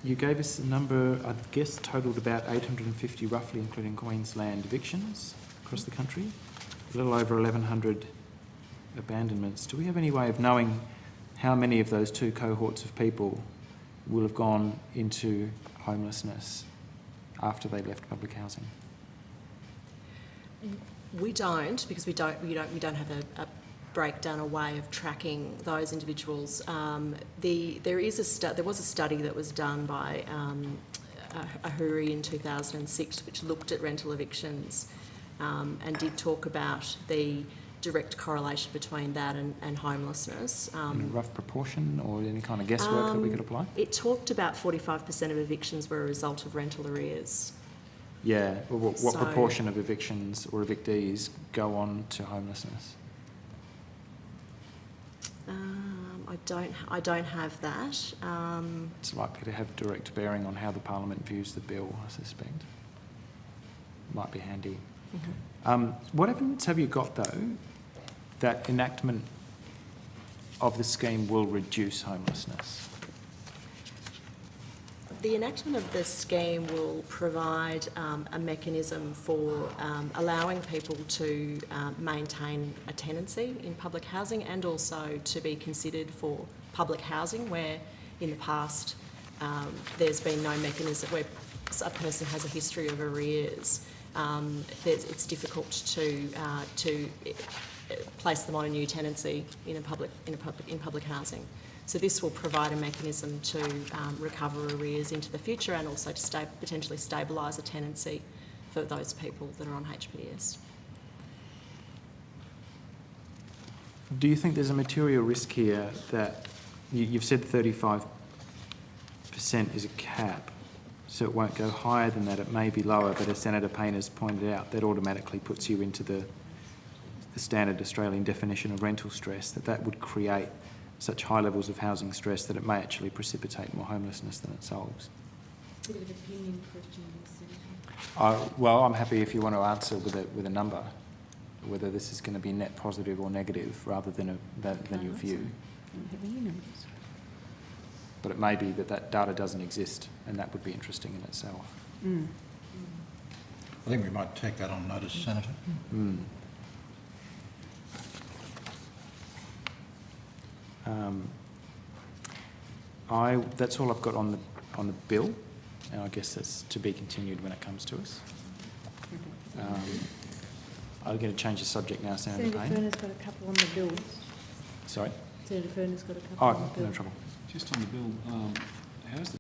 You gave us a number, I guess, totalled about 850 roughly, including Queensland evictions across the country. A little over 1,100 abandonments. Do we have any way of knowing how many of those two cohorts of people will have gone into homelessness after they left public housing? We don't, because we don't have a breakdown, a way of tracking those individuals. There was a study that was done by Ahuri in 2006, which looked at rental evictions and did talk about the direct correlation between that and homelessness. In a rough proportion or any kind of guesswork that we could apply? It talked about 45% of evictions were a result of rental arrears. Yeah, what proportion of evictions or evictees go on to homelessness? I don't have that. It's likely to have direct bearing on how the Parliament views the bill, I suspect. Might be handy. Mm-hmm. What evidence have you got, though, that enactment of the scheme will reduce homelessness? The enactment of the scheme will provide a mechanism for allowing people to maintain a tenancy in public housing and also to be considered for public housing where in the past there's been no mechanism where a person has a history of arrears. It's difficult to place them on a new tenancy in public housing. So this will provide a mechanism to recover arrears into the future and also to potentially stabilise a tenancy for those people that are on HPDS. Do you think there's a material risk here that you've said 35% is a cap, so it won't go higher than that, it may be lower, but as Senator Payne has pointed out, that automatically puts you into the standard Australian definition of rental stress, that would create such high levels of housing stress that it may actually precipitate more homelessness than it solves? Bit of an opinion question. Well, I'm happy if you want to answer with a number, whether this is going to be net positive or negative rather than your view. Don't have any numbers. But it may be that data doesn't exist, and that would be interesting in itself. Mm. I think we might take that on notice, Senator. Mm. That's all I've got on the bill, and I guess that's to be continued when it comes to us. I'm going to change the subject now, Senator Senator Payne. Furner's got a couple on the bills. Sorry? Senator Furner's got a couple on the Oh, bill. no trouble. Just on the bill, how's the